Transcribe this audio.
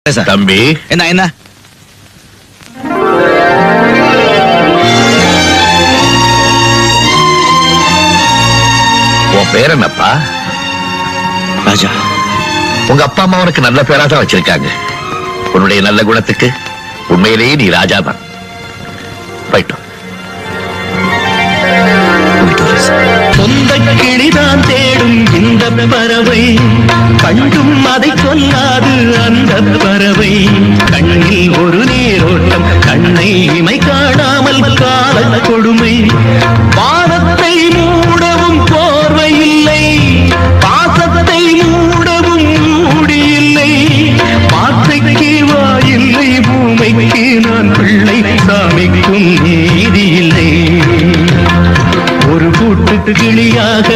தம்பி என்ன உன் பேர் என்னப்பா? ராஜா. உங்க அப்பா அம்மா உனக்கு நல்ல பேரா தான் வச்சிருக்காங்க. உன்னுடைய நல்ல குணத்துக்கு உண்மையிலேயே நீ ராஜா தான். போயிட்டோம். சொந்த கிளிதான் தேடும் இந்த பறவை, கண்டும் அதை சொல்லாது அந்த பறவை. கண்ணில் ஒரு நீரோட்டம், கண்ணை இமை காணாமல் கால கொடுமை. வானத்தை மூடவும் போர்வை இல்லை, பாசத்தை மூடவும் மூடியில்லை. வார்த்தைக்கு வாயில்லை, பூமைக்கு நான் பிள்ளை, சாமிக்கும் நீதி இல்லை. ஒரு கூட்டு கிளியாக